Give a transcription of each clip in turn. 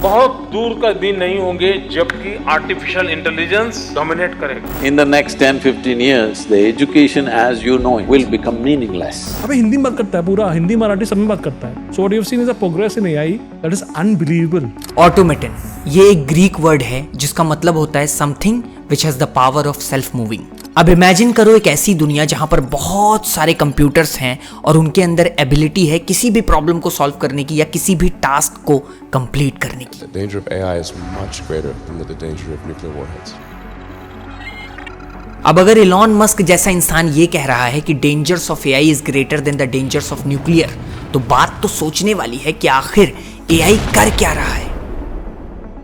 बहुत दूर का दिन नहीं होंगे जबकि आर्टिफिशियल इंटेलिजेंस डोमिनेट करेगा। In the next 10-15 years, the education as you know it will become meaningless. अबे हिंदी में बात करता है, पूरा हिंदी मराठी सब में बात करता है. So what you've seen is a progress in AI that is unbelievable. Automaton ये एक ग्रीक वर्ड है जिसका मतलब होता है something which has the power of self moving. अब इमेजिन करो एक ऐसी दुनिया जहां पर बहुत सारे कंप्यूटर्स हैं और उनके अंदर एबिलिटी है किसी भी प्रॉब्लम को सॉल्व करने की या किसी भी टास्क को कंप्लीट करने की। The danger of AI is much greater than the danger of nuclear warheads. अब अगर इलॉन मस्क जैसा इंसान ये कह रहा है कि dangers of AI is greater than the dangers of nuclear, तो बात तो सोचने वाली है कि आखिर एआई कर क्या रहा है।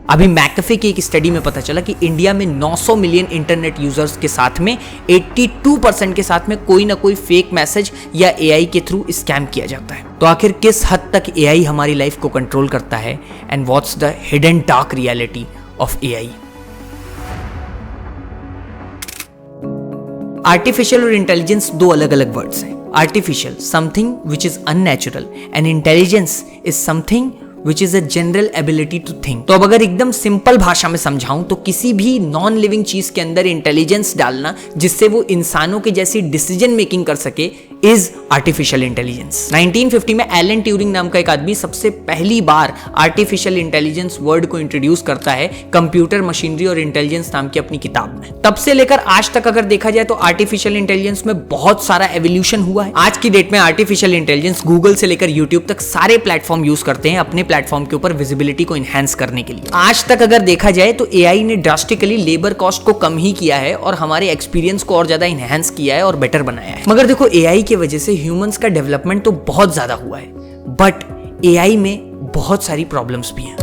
अभी मैकफे की एक स्टडी में पता चला कि इंडिया में 900 मिलियन इंटरनेट यूजर्स के साथ में 82% के साथ में कोई ना कोई फेक मैसेज या एआई के थ्रू स्कैम किया जाता है। तो आखिर किस हद तक एआई हमारी लाइफ को कंट्रोल करता है and what's the hidden dark reality of AI. Artificial और इंटेलिजेंस दो अलग अलग वर्ड्स हैं। Artificial something which is unnatural and intelligence is something which is a general ability to think. तो अब अगर एकदम सिंपल भाषा में समझाऊं तो किसी भी नॉन लिविंग चीज के अंदर इंटेलिजेंस डालना जिससे वो इंसानों के जैसी डिसीजन मेकिंग कर सके इज आर्टिफिशियल इंटेलिजेंस। 1950 में एलन ट्यूरिंग नाम का एक आदमी सबसे पहली बार आर्टिफिशियल इंटेलिजेंस वर्ड को इंट्रोड्यूस करता है कंप्यूटर मशीनरी और इंटेलिजेंस नाम की अपनी किताब में। तब से लेकर आज तक अगर देखा जाए तो आर्टिफिशियल इंटेलिजेंस में बहुत सारा एवोल्यूशन हुआ है। आज की डेट में आर्टिफिशियल इंटेलिजेंस गूगल से लेकर यूट्यूब तक सारे प्लेटफॉर्म यूज करते हैं अपने प्लेटफॉर्म के ऊपर विजिबिलिटी को इनहैंस करने के लिए। आज तक अगर देखा जाए तो एआई ने ड्रास्टिकली लेबर कॉस्ट को कम ही किया है और हमारे एक्सपीरियंस को और ज्यादा इनहैंस किया है और बेटर बनाया है। मगर देखो एआई की वजह से ह्यूमंस का डेवलपमेंट तो बहुत ज्यादा हुआ है, बट एआई में बहुत सारी प्रॉब्लम्स भी हैं।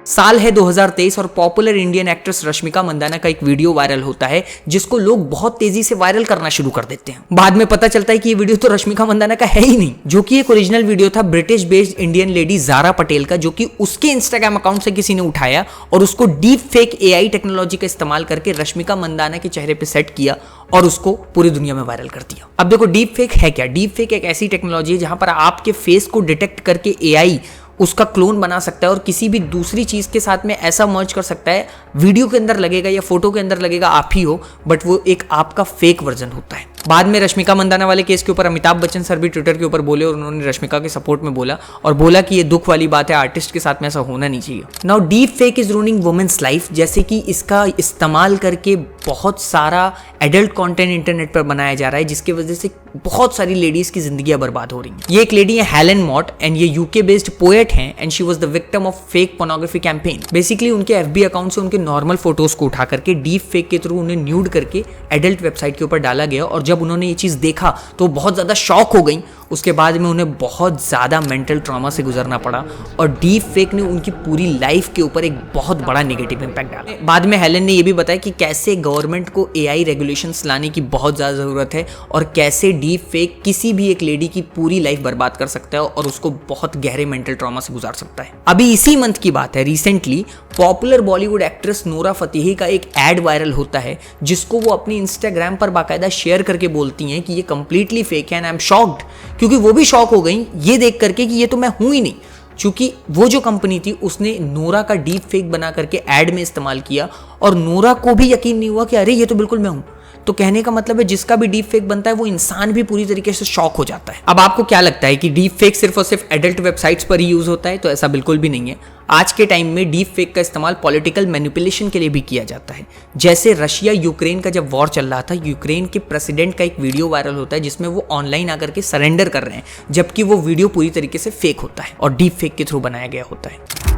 साल है 2023 और popular Indian actress Rashmika Mandanna का एक वीडियो वायरल होता है जिसको लोग बहुत तेजी से वायरल करना शुरू कर देते हैं। बाद में पता चलता है कि ये वीडियो तो रश्मिका मंदाना का है ही नहीं, जो कि एक ओरिजिनल वीडियो था British based Indian lady Zara Patel का, जो कि उसके इंस्टाग्राम अकाउंट से किसी ने उठाया और उसको डीप फेक एआई टेक्नोलॉजी का इस्तेमाल करके रश्मिका मंदाना के चेहरे पर सेट किया और उसको पूरी दुनिया में वायरल कर दिया। अब देखो डीप फेक है क्या? डीप फेक एक ऐसी टेक्नोलॉजी है जहां पर आपके फेस को डिटेक्ट करके एआई उसका क्लोन बना सकता है और किसी भी दूसरी चीज के साथ में ऐसा मर्ज कर सकता है, वीडियो के अंदर लगेगा या फोटो के अंदर लगेगा आप ही हो, बट वो एक आपका फेक वर्जन होता है। बाद में रश्मिका मंदाना वाले केस के ऊपर अमिताभ बच्चन सर भी ट्विटर के ऊपर बोले और उन्होंने रश्मिका के सपोर्ट में बोला कि ये दुख वाली बात है, आर्टिस्ट के साथ में ऐसा होना नहीं चाहिए। Now deep fake is ruining women's life, जैसे कि इसका इस्तेमाल करके बहुत सारा एडल्ट कंटेंट इंटरनेट पर बनाया जा रहा है जिसकी वजह से बहुत सारी लेडीज की जिंदगियां बर्बाद हो रही हैं। ये एक लेडी है हेलन मॉट एंड ये यूके बेस्ड पोएट हैं and she was the victim of fake pornography campaign. Basically उनके एफबी अकाउंट से उनके नॉर्मल फोटोज को उठा करके डीप फेक के थ्रू उन्हें न्यूड करके एडल्ट वेबसाइट के ऊपर डाला गया और जब उन्होंने ये चीज देखा तो बहुत ज्यादा शॉक हो गई। उसके बाद में उन्हें बहुत ज्यादा मेंटल ट्रॉमा से गुजरना पड़ा और डीप फेक ने उनकी पूरी लाइफ के ऊपर एक बहुत बड़ा नेगेटिव इंपैक्ट डाला। बाद में हेलन ने यह भी बताया कि कैसे गवर्नमेंट को एआई रेगुलेशंस लाने की बहुत ज्यादा जरूरत है और कैसे डीप फेक किसी भी एक लेडी की पूरी लाइफ बर्बाद कर सकता है और उसको बहुत गहरे मेंटल ट्रॉमा से गुजार सकता है। अभी इसी मंथ की बात है, recently popular Bollywood actress Nora Fatehi का एक एड वायरल होता है जिसको वो अपनी इंस्टाग्राम पर बाकायदा शेयर करके बोलती हैं कि ये कंप्लीटली फेक है एंड आई एम शॉक्ड, क्योंकि वो भी शॉक हो गई ये देख करके कि ये तो मैं हूं ही नहीं, क्योंकि वो जो कंपनी थी उसने नोरा का डीप फेक बना करके एड में इस्तेमाल किया और नोरा को भी यकीन नहीं हुआ कि अरे ये तो बिल्कुल मैं हूं। तो कहने का मतलब है जिसका भी डीप फेक बनता है वो इंसान भी पूरी तरीके से शॉक हो जाता है। अब आपको क्या लगता है कि डीप फेक सिर्फ और सिर्फ एडल्ट वेबसाइट्स पर ही यूज होता है? तो ऐसा बिल्कुल भी नहीं है। आज के टाइम में डीप फेक का इस्तेमाल पॉलिटिकल मैनिपुलेशन के लिए भी किया जाता है। जैसे रशिया यूक्रेन का जब वॉर चल रहा था, यूक्रेन के प्रेसिडेंट का एक वीडियो वायरल होता है जिसमें वो ऑनलाइन आकर के सरेंडर कर रहे हैं, जबकि वो वीडियो पूरी तरीके से फेक होता है और डीप फेक के थ्रू बनाया गया होता है।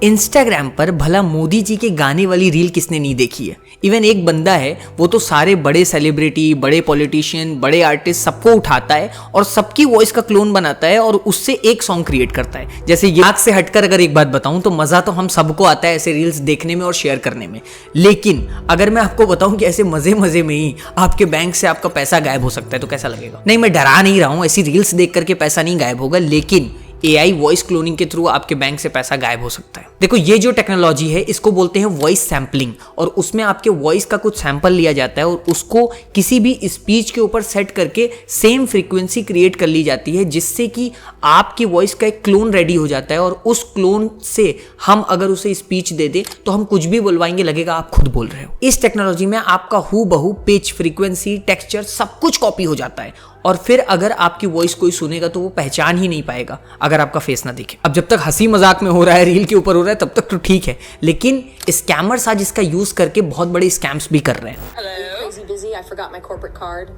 इंस्टाग्राम पर भला मोदी जी के गाने वाली रील किसने नहीं देखी है? इवन एक बंदा है वो तो सारे बड़े सेलिब्रिटी, बड़े पॉलिटिशियन, बड़े आर्टिस्ट सबको उठाता है और सबकी वॉइस का क्लोन बनाता है और उससे एक सॉन्ग क्रिएट करता है। जैसे याद से हटकर अगर एक बात बताऊं तो मजा तो हम सबको आता है ऐसे रील्स देखने में और शेयर करने में, लेकिन अगर मैं आपको बताऊं कि ऐसे मजे मजे में ही आपके बैंक से आपका पैसा गायब हो सकता है तो कैसा लगेगा? नहीं, मैं डरा नहीं रहा हूं, ऐसी रील्स देख करके पैसा नहीं गायब होगा, लेकिन AI वॉइस क्लोनिंग के थ्रू आपके बैंक से पैसा गायब हो सकता है। देखो ये जो टेक्नोलॉजी है इसको बोलते हैं वॉइस सैम्पलिंग, और उसमें आपके वॉइस का कुछ सैंपल लिया जाता है और उसको किसी भी स्पीच के ऊपर सेट करके सेम फ्रीक्वेंसी क्रिएट कर ली जाती है, जिससे कि आपकी वॉइस का एक क्लोन रेडी हो जाता है और उस क्लोन से हम अगर उसे स्पीच दे दे तो हम कुछ भी बोलवाएंगे, लगेगा आप खुद बोल रहे हो। इस टेक्नोलॉजी में आपका हूबहू पिच, फ्रीक्वेंसी, टेक्सचर सब कुछ कॉपी हो जाता है और फिर अगर आपकी वॉइस कोई सुनेगा तो वो पहचान ही नहीं पाएगा अगर आपका फेस ना दिखे। अब जब तक हंसी मजाक में हो रहा है, रील के ऊपर हो रहा है, तब तक तो ठीक है, लेकिन स्कैमर्स आज इसका यूज करके बहुत बड़े स्कैम्स भी कर रहे हैं। Crazy busy. I forgot my corporate card.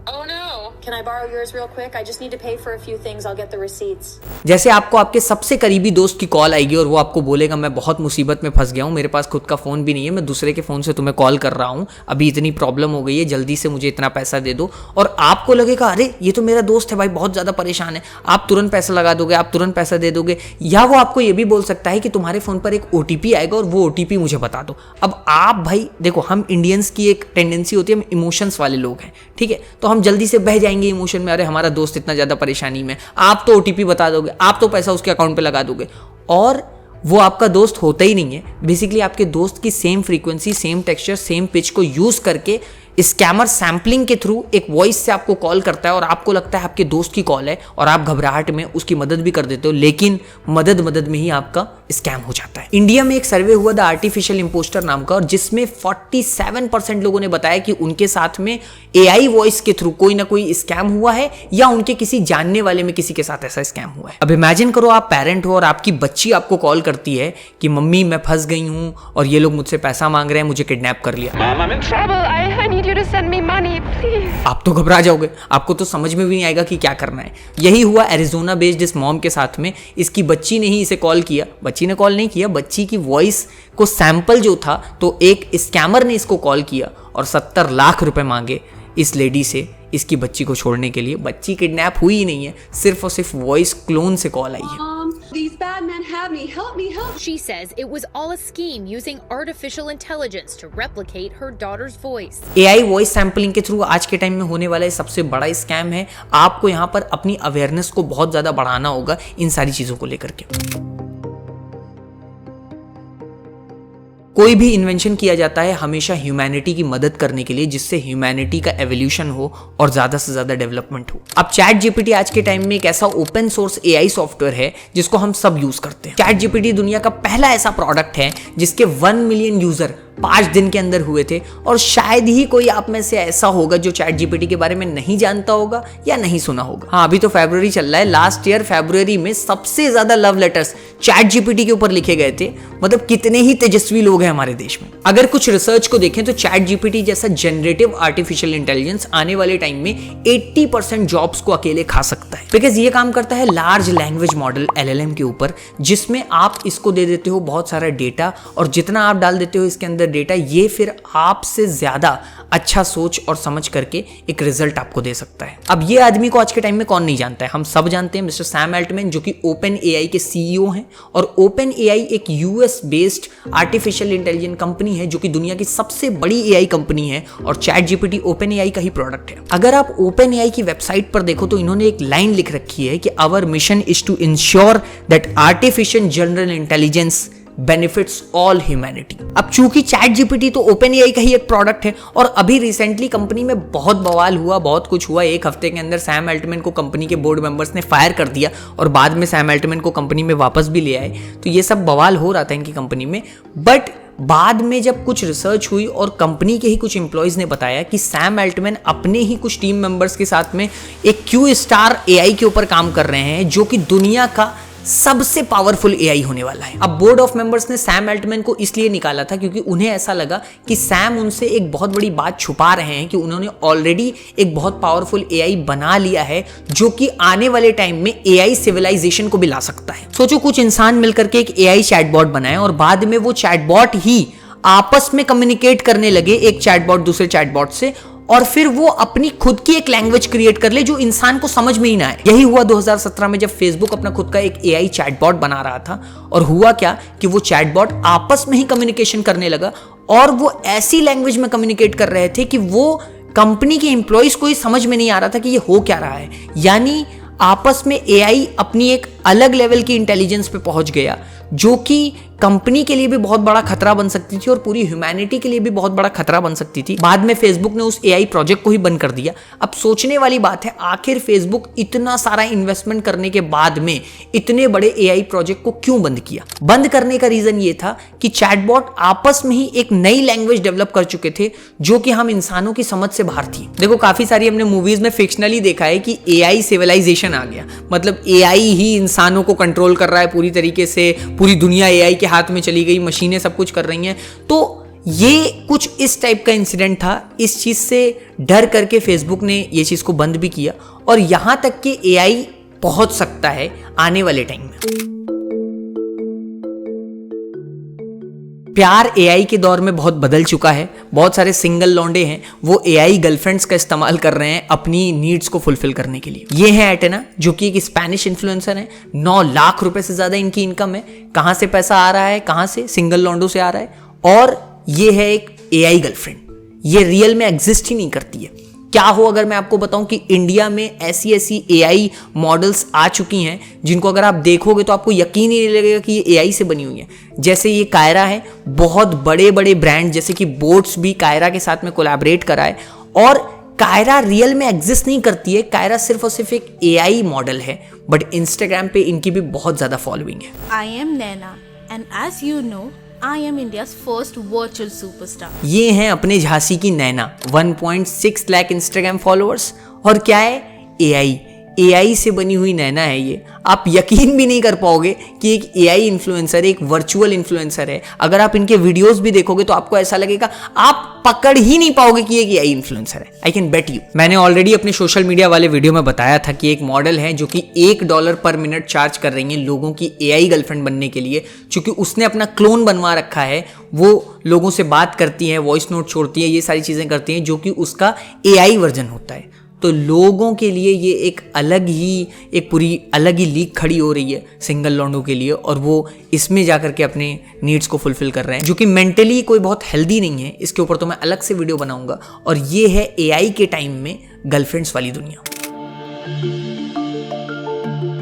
Oh no. Can I borrow yours real quick? I just need to pay for a few things. I'll get the receipts. जैसे आपको आपके सबसे करीबी दोस्त की कॉल आएगी और वो आपको बोलेगा मैं बहुत मुसीबत में फंस गया हूँ, मेरे पास खुद का फोन भी नहीं है, मैं दूसरे के फोन से तुम्हें कॉल कर रहा हूँ, अभी इतनी प्रॉब्लम हो गई है, जल्दी से मुझे इतना पैसा दे दो। और आपको लगेगा अरे ये तो मेरा दोस्त है भाई, बहुत ज्यादा परेशान है, आप तुरंत पैसा लगा दोगे, आप तुरंत पैसा दे दोगे। या वो आपको ये भी बोल सकता है कि तुम्हारे फोन पर एक OTP आएगा और वो OTP मुझे बता दो। अब आप भाई देखो, हम इंडियंस की एक टेंडेंसी होती है, हम इमोशंस वाले लोग हैं, ठीक है, तो हम जल्दी से बह जाएंगे इमोशन में, अरे हमारा दोस्त इतना ज्यादा परेशानी में, आप तो OTP बता दोगे, आप तो पैसा उसके अकाउंट पे लगा दोगे, और वो आपका दोस्त होता ही नहीं है। बेसिकली आपके दोस्त की same frequency, same texture, same pitch को यूज करके स्कैमर सैम्पलिंग के थ्रू एक वॉइस से आपको कॉल करता है और आपको लगता है आपके दोस्त की कॉल है और आप घबराहट में उसकी मदद भी कर देते हो, लेकिन मदद में ही आपका स्कैम हो जाता है। इंडिया में एक सर्वे हुआ द आर्टिफिशियल इम्पोस्टर नाम का, और जिसमें 47% लोगों ने बताया कि उनके साथ में AI वॉइस के थ्रू कोई ना कोई स्कैम हुआ है या उनके किसी जानने वाले में किसी के साथ ऐसा स्कैम हुआ है। अब इमेजिन करो आप पेरेंट हो और आपकी बच्ची आपको कॉल करती है कि मम्मी मैं फंस गई हूं और ये लोग मुझसे पैसा मांग रहे हैं, मुझे किडनैप कर लिया। you to send me money, please. आप तो घबरा जाओगे, आपको तो समझ में भी नहीं आएगा कि क्या करना है। यही हुआ एरिजोना बेस्ड इस मॉम के साथ में। इसकी बच्ची ने ही इसे कॉल किया, बच्ची ने कॉल नहीं किया, बच्ची की वॉइस को सैंपल जो था तो एक स्कैमर ने इसको कॉल किया और 70 लाख रुपए मांगे इस लेडी से इसकी बच्ची को छोड़ने के लिए। बच्ची किडनैप हुई ही नहीं है, सिर्फ और सिर्फ वॉइस क्लोन से कॉल आई है। These bad men have me. Help me, help. She says it was all a scheme using artificial intelligence to replicate her daughter's voice. AI voice sampling के थ्रू आज के टाइम में होने वाला सबसे बड़ा स्कैम है। आपको यहाँ पर अपनी अवेयरनेस को बहुत ज्यादा बढ़ाना होगा इन सारी चीजों को लेकर के। कोई भी इन्वेंशन किया जाता है हमेशा ह्यूमैनिटी की मदद करने के लिए, जिससे ह्यूमैनिटी का एवोल्यूशन हो और ज्यादा से ज्यादा डेवलपमेंट हो। अब चैट जीपीटी आज के टाइम में एक ऐसा ओपन सोर्स AI सॉफ्टवेयर है जिसको हम सब यूज करते हैं। चैट जीपीटी दुनिया का पहला ऐसा प्रोडक्ट है जिसके 1 मिलियन यूजर 5 दिन के अंदर हुए थे, और शायद ही कोई आप में से ऐसा होगा जो चैट जीपीटी के बारे में नहीं जानता होगा या नहीं सुना होगा। हाँ, अभी तो फरवरी चल रहा है, लास्ट ईयर फरवरी में सबसे ज्यादा लव लेटर्स चैट जीपीटी के ऊपर लिखे गए थे। मतलब कितने ही तेजस्वी लोग हैं हमारे देश में। अगर कुछ रिसर्च को देखें तो चैट जीपीटी जैसा जनरेटिव आर्टिफिशियल इंटेलिजेंस आने वाले टाइम में 80% जॉब्स को अकेले खा सकता है, बिकॉज ये काम करता है लार्ज लैंग्वेज मॉडल LLM के ऊपर, जिसमें आप इसको दे देते हो बहुत सारा डेटा, और जितना आप डाल देते हो इसके अंदर डेटा, ये फिर आपसे ज्यादा अच्छा सोच और समझ करके एक रिजल्ट आपको दे सकता है। अब ये आदमी को आज के टाइम में कौन नहीं जानता है, हम सब जानते हैं, मिस्टर सैम अल्टमैन, जो कि ओपन AI के CEO हैं। और ओपन AI एक US based artificial intelligence company है जो कि दुनिया की सबसे बड़ी AI कंपनी है, और चैट जीपीटी ओपन AI का ही प्रोडक्ट है। अगर आप ओपन AI की वेबसाइट पर देखो तो इन्होंने एक लाइन लिख रखी है कि our mission is to ensure that artificial general intelligence benefits all humanity. अब चूंकि चैट जीपीटी तो ओपन AI का ही एक प्रोडक्ट है, और अभी रिसेंटली कंपनी में बहुत बवाल हुआ, बहुत कुछ हुआ। एक हफ्ते के अंदर सैम अल्टमैन को कंपनी के बोर्ड मेंबर्स ने फायर कर दिया और बाद में सैम अल्टमैन को कंपनी में वापस भी ले आए। तो ये सब बवाल हो रहा था इनकी कंपनी में, बट बाद में जब कुछ रिसर्च हुई और कंपनी के ही कुछ एम्प्लॉयज ने बताया कि सैम अल्टमैन अपने ही कुछ टीम मेंबर्स के साथ में एक Q-Star AI के ऊपर काम कर रहे हैं, जो कि दुनिया का सबसे पावरफुल AI होने वाला है। अब बोर्ड ऑफ मेंबर्स ने सैम अल्टमैन को इसलिए निकाला था क्योंकि उन्हें ऐसा लगा कि सैम उनसे एक बहुत बड़ी बात छुपा रहे हैं कि उन्होंने ऑलरेडी एक बहुत पावरफुल AI बना लिया है, जो कि आने वाले टाइम में AI सिविलाइजेशन को भी ला सकता है। सोचो, कुछ इंसान मिलकर के एक AI चैटबॉट बनाए और बाद में वो चैटबॉट ही आपस में कम्युनिकेट करने लगे, एक चैटबॉट दूसरे चैटबॉट से, और फिर वो अपनी खुद की एक लैंग्वेज क्रिएट कर ले जो इंसान को समझ में ही ना आए। यही हुआ 2017 में जब फेसबुक अपना खुद का एक AI चैटबॉट बना रहा था, और हुआ क्या कि वो चैटबॉट आपस में ही कम्युनिकेशन करने लगा, और वो ऐसी लैंग्वेज में कम्युनिकेट कर रहे थे कि वो कंपनी के एम्प्लॉयज को ही समझ में नहीं आ रहा था कि ये हो क्या रहा है। यानी आपस में एआई अपनी एक अलग लेवल की इंटेलिजेंस पे पहुंच गया, जो कि कंपनी के लिए भी बहुत बड़ा खतरा बन सकती थी और पूरी ह्यूमैनिटी के लिए भी बहुत बड़ा खतरा बन सकती थी। बाद में फेसबुक ने उस एआई प्रोजेक्ट को ही बंद कर दिया। अब सोचने वाली बात है, आखिर फेसबुक इतना सारा इन्वेस्टमेंट करने के बाद में इतने बड़े एआई प्रोजेक्ट को क्यों बंद किया? बंद करने का रीजन ये था कि चैटबॉट आपस में ही एक नई लैंग्वेज डेवलप कर चुके थे, जो कि हम इंसानों की समझ से बाहर थी। देखो, काफी सारी हमने मूवीज में फिक्शनली देखा है कि एआई सिविलाइजेशन आ गया, मतलब एआई ही इंसानों को कंट्रोल कर रहा है पूरी तरीके से, पूरी दुनिया एआई के हाथ में चली गई, मशीनें सब कुछ कर रही हैं। तो ये कुछ इस टाइप का इंसिडेंट था। इस चीज से डर करके फेसबुक ने ये चीज को बंद भी किया और यहां तक कि एआई पहुंच सकता है आने वाले टाइम में। प्यार एआई के दौर में बहुत बदल चुका है। बहुत सारे सिंगल लौंडे हैं, वो एआई गर्लफ्रेंड्स का इस्तेमाल कर रहे हैं अपनी नीड्स को फुलफिल करने के लिए। ये है एटेना, जो कि एक स्पेनिश इन्फ्लुएंसर है। 9 लाख रुपए से ज्यादा इनकी इनकम है। कहां से पैसा आ रहा है? कहां से? सिंगल लौंडों से आ रहा है। और ये है एक एआई गर्लफ्रेंड। ये रियल में एग्जिस्ट ही नहीं करती है। क्या हो अगर मैं आपको बताऊं कि इंडिया में ऐसी ऐसी एआई मॉडल्स आ चुकी हैं जिनको अगर आप देखोगे तो आपको यकीन ही नहीं लगेगा कि ये एआई से बनी हुई है। जैसे ये कायरा है, बहुत बड़े बड़े ब्रांड जैसे कि बोट्स भी कायरा के साथ में कोलैबोरेट करा है। और कायरा रियल में एग्जिस्ट नहीं करती है, कायरा सिर्फ और सिर्फ एक एआई मॉडल है। बट इंस्टाग्राम पे इनकी भी बहुत ज्यादा फॉलोइंग है। I am Naina and as you know I am India's first virtual superstar. ये हैं अपने झांसी की नैना, 1.6 लाख इंस्टाग्राम फॉलोअर्स। और क्या है? एआई से बनी हुई नैना है ये। आप यकीन भी नहीं कर पाओगे कि एक एआई इन्फ्लुएंसर, एक वर्चुअल इन्फ्लुएंसर है। अगर आप इनके वीडियोस भी देखोगे तो आपको ऐसा लगेगा, आप पकड़ ही नहीं पाओगे कि एक एआई इन्फ्लुएंसर है। I can bet you. मैंने ऑलरेडी अपने सोशल मीडिया वाले वीडियो में बताया था कि एक मॉडल है जो कि $1 पर मिनट चार्ज कर रही है लोगों की एआई गर्लफ्रेंड बनने के लिए, क्योंकि उसने अपना क्लोन बनवा रखा है। वो लोगों से बात करती है, वॉइस नोट छोड़ती है, ये सारी चीजें करती हैं, जो कि उसका एआई वर्जन होता है। तो लोगों के लिए ये एक पूरी अलग ही लीग खड़ी हो रही है सिंगल लॉन्डो के लिए, और वो इसमें जाकर के अपने नीड्स को फुलफिल कर रहे हैं, जो कि मेंटली कोई बहुत हेल्दी नहीं है। इसके ऊपर तो मैं अलग से वीडियो बनाऊंगा। और ये है एआई के टाइम में गर्लफ्रेंड्स वाली दुनिया।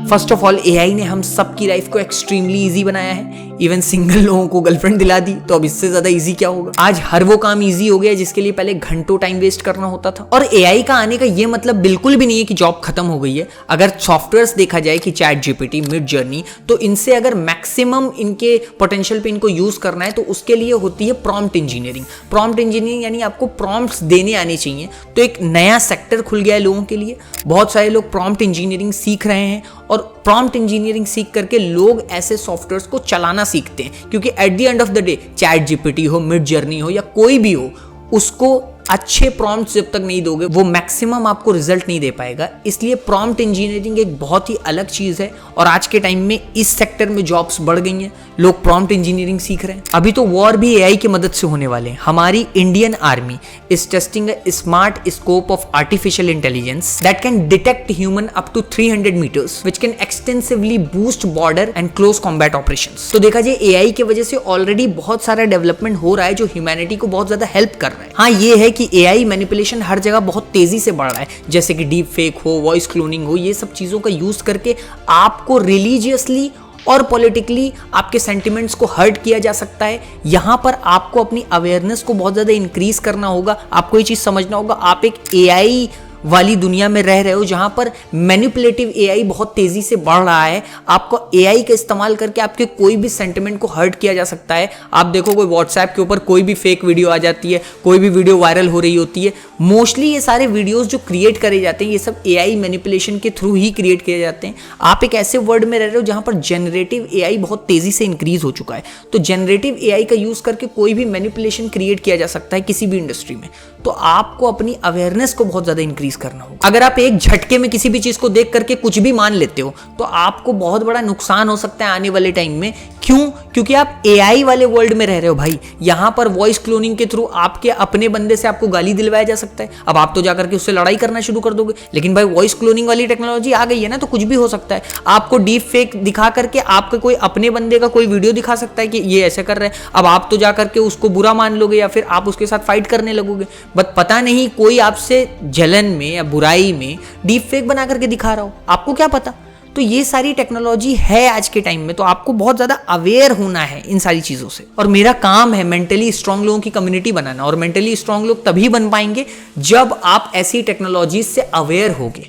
फर्स्ट ऑफ ऑल, एआई ने हम सबकी लाइफ को एक्सट्रीमली इजी बनाया है। इवन सिंगल लोगों को गर्लफ्रेंड दिला दी, तो अब इससे ज्यादा इजी क्या होगा। आज हर वो काम इजी हो गया जिसके लिए पहले घंटों टाइम वेस्ट करना होता था। और एआई का आने का ये मतलब बिल्कुल भी नहीं है कि जॉब खत्म हो गई है। अगर सॉफ्टवेयर्स देखा जाए कि चैट जीपीटी, मिड जर्नी, तो इनसे अगर मैक्सिमम इनके पोटेंशियल पे इनको यूज करना है तो उसके लिए होती है प्रॉम्प्ट इंजीनियरिंग। प्रॉम्प्ट इंजीनियरिंग यानी आपको प्रॉम्प्ट्स देने आने चाहिए। तो एक नया सेक्टर खुल गया है लोगों के लिए। बहुत सारे लोग प्रॉम्प्ट इंजीनियरिंग सीख रहे हैं और प्रॉम्प्ट इंजीनियरिंग सीख करके लोग ऐसे सॉफ्टवेयर्स को चलाना सीखते हैं, क्योंकि at the end of the day chat GPT हो, मिड जर्नी हो या कोई भी हो, उसको अच्छे प्रॉम्प्ट्स जब तक नहीं दोगे वो मैक्सिमम आपको रिजल्ट नहीं दे पाएगा। इसलिए प्रॉम्प्ट इंजीनियरिंग एक बहुत ही अलग चीज है और आज के टाइम में इस सेक्टर में जॉब्स बढ़ गई हैं। लोग प्रॉम्प्ट इंजीनियरिंग सीख रहे हैं। अभी तो वॉर भी एआई की मदद से होने वाले हैं। हमारी Indian army is testing a smart scope of artificial intelligence that can detect human up to 300 meters which can extensively boost border and close combat operations. तो देखा जाए एआई की वजह से ऑलरेडी बहुत सारा डेवलपमेंट हो रहा है जो ह्यूमैनिटी को बहुत ज्यादा हेल्प कर रहा है। हाँ, ये है कि एआई मैनिपुलेशन हर जगह बहुत तेजी से बढ़ रहा है, जैसे कि डीप फेक हो, वॉइस क्लोनिंग हो। ये सब चीजों का यूज करके आपको रिलीजियसली और पॉलिटिकली आपके सेंटिमेंट्स को हर्ट किया जा सकता है। यहां पर आपको अपनी अवेयरनेस को बहुत ज्यादा इंक्रीज करना होगा। आपको ये चीज समझना होगा, आप एक एआई वाली दुनिया में रह रहे हो जहां पर मैनिपुलेटिव एआई बहुत तेजी से बढ़ रहा है। आपको एआई का इस्तेमाल करके आपके कोई भी सेंटिमेंट को हर्ट किया जा सकता है। आप देखो, कोई व्हाट्सएप के ऊपर कोई भी फेक वीडियो आ जाती है, कोई भी वीडियो वायरल हो रही होती है। मोस्टली ये सारे वीडियोस जो क्रिएट करे जाते हैं ये सब एआई मैनिपुलेशन के थ्रू ही क्रिएट किए जाते हैं। आप एक ऐसे वर्ल्ड में रह रहे हो जहां पर जनरेटिव एआई बहुत तेजी से इंक्रीज हो चुका है। तो जनरेटिव एआई का यूज करके कोई भी मैनिपुलेशन क्रिएट किया जा सकता है किसी भी इंडस्ट्री में। तो आपको अपनी अवेयरनेस को बहुत ज्यादा इंक्रीज करना होगा। अगर आप एक झटके में किसी भी चीज को देख करके कुछ भी मान लेते हो तो आपको बहुत बड़ा नुकसान हो सकता है आने वाले टाइम में। क्यों? क्योंकि आप AI वाले वर्ल्ड में रह रहे हो भाई। यहां पर वॉइस क्लोनिंग के थ्रू आपके अपने बंदे से आपको गाली दिलवाया जा सकता है। अब आप तो जाकर के उससे लड़ाई करना शुरू कर दोगे, लेकिन भाई वॉइस क्लोनिंग वाली टेक्नोलॉजी आ गई है ना, तो कुछ भी हो सकता है। आपको डीप फेक दिखा करके आपके कोई अपने बंदे का कोई वीडियो दिखा सकता है कि ये ऐसे कर रहे हैं। अब आप तो जाकर के उसको बुरा मान लोगे या फिर आप उसके साथ फाइट करने लगोगे, बट पता नहीं कोई आपसे जलन में या बुराई में डीप फेक बना करके दिखा रहा हो, आपको क्या पता। तो ये सारी टेक्नोलॉजी है आज के टाइम में, तो आपको बहुत ज्यादा अवेयर होना है इन सारी चीजों से। और मेरा काम है मेंटली स्ट्रांग लोगों की कम्युनिटी बनाना, और मेंटली स्ट्रांग लोग तभी बन पाएंगे जब आप ऐसी टेक्नोलॉजी से अवेयर होगे।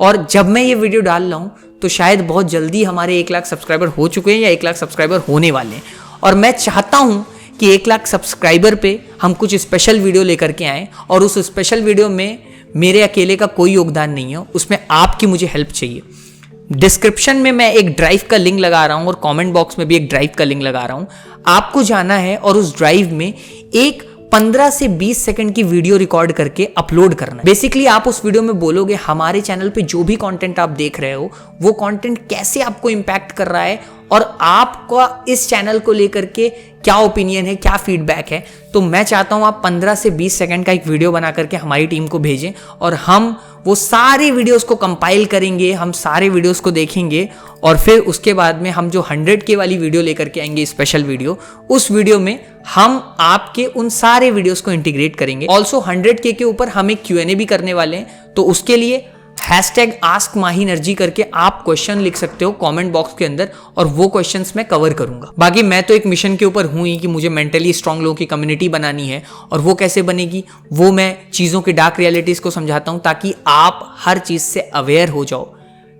और जब मैं ये वीडियो डाल रहा हूं तो शायद बहुत जल्दी हमारे 1 लाख सब्सक्राइबर हो चुके हैं या 1 लाख सब्सक्राइबर होने वाले हैं, और मैं चाहता हूं कि 1 लाख सब्सक्राइबर पे हम कुछ स्पेशल वीडियो लेकर के आए, और उस स्पेशल वीडियो में मेरे अकेले का कोई योगदान नहीं है, उसमें आपकी मुझे हेल्प चाहिए। डिस्क्रिप्शन में मैं एक ड्राइव का लिंक लगा रहा हूं और कमेंट बॉक्स में भी एक ड्राइव का लिंक लगा रहा हूं। आपको जाना है और उस ड्राइव में एक 15 से 20 सेकंड की वीडियो रिकॉर्ड करके अपलोड करना है। बेसिकली आप उस वीडियो में बोलोगे हमारे चैनल पे जो भी कंटेंट आप देख रहे हो वो कंटेंट कैसे आपको इंपैक्ट कर रहा है, और आपका इस चैनल को लेकर के क्या ओपिनियन है, क्या फीडबैक है। तो मैं चाहता हूं आप 15 से 20 सेकंड का एक वीडियो बना करके हमारी टीम को भेजें, और हम वो सारे वीडियोस को कंपाइल करेंगे, हम सारे वीडियोस को देखेंगे, और फिर उसके बाद में हम जो 100K वाली वीडियो लेकर के आएंगे, स्पेशल वीडियो, उस वीडियो में हम आपके उन सारे वीडियोस को इंटीग्रेट करेंगे। ऑल्सो 100K के ऊपर हम एक Q&A भी करने वाले हैं, तो उसके लिए #AskMahiNerji करके आप क्वेश्चन लिख सकते हो कमेंट बॉक्स के अंदर, और वो क्वेश्चंस मैं कवर करूंगा। बाकी मैं तो एक मिशन के ऊपर हूं ही कि मुझे मेंटली स्ट्रांग लोगों की कम्युनिटी बनानी है, और वो कैसे बनेगी वो मैं चीज़ों की डार्क रियलिटीज को समझाता हूं ताकि आप हर चीज़ से अवेयर हो जाओ।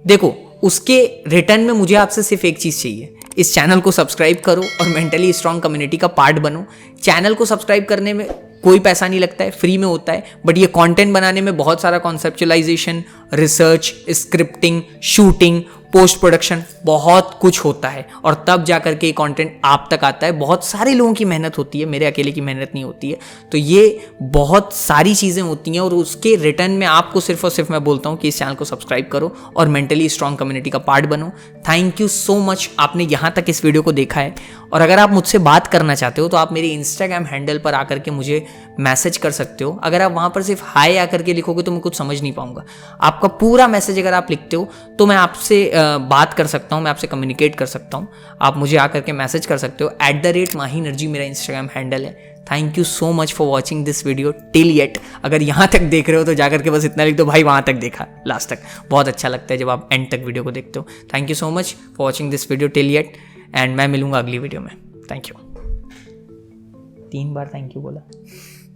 देखो, उसके रिटर्न में मुझे आपसे सिर्फ एक चीज़ चाहिए, इस चैनल को सब्सक्राइब करो और मेंटली स्ट्रांग कम्युनिटी का पार्ट बनो। चैनल को सब्सक्राइब करने में कोई पैसा नहीं लगता है, फ्री में होता है, बट ये कंटेंट बनाने में बहुत सारा conceptualisation, research, scripting, shooting, post production, बहुत कुछ होता है, और तब जाकर के कंटेंट आप तक आता है। बहुत सारे लोगों की मेहनत होती है, मेरे अकेले की मेहनत नहीं होती है। तो ये बहुत सारी चीज़ें होती हैं, और उसके रिटर्न में आपको सिर्फ और सिर्फ मैं बोलता हूँ कि इस चैनल को सब्सक्राइब करो और मेंटली स्ट्रांग कम्युनिटी का पार्ट बनो। थैंक यू सो मच, आपने यहाँ तक इस वीडियो को देखा है। और अगर आप मुझसे बात करना चाहते हो तो आप मेरे इंस्टाग्राम हैंडल पर आकर के मुझे मैसेज कर सकते हो। अगर आप वहाँ पर सिर्फ हाय आकर के लिखोगे तो मैं कुछ समझ नहीं पाऊंगा। आपका पूरा मैसेज अगर आप लिखते हो तो मैं आपसे बात कर सकता हूँ, मैं आपसे कम्युनिकेट कर सकता हूँ। आप मुझे आकर के मैसेज कर सकते हो। @MahiNerji मेरा इंस्टाग्राम हैंडल है। Thank you so much for watching this video till yet. अगर यहाँ तक देख रहे हो तो जाकर के बस इतना लिख दो, भाई वहाँ तक देखा लास्ट तक। बहुत अच्छा लगता है जब आप एंड तक वीडियो को देखते हो। Thank you so much for watching this video till yet, and मैं मिलूंगा अगली वीडियो में। Thank you. 3 bar thank you बोला।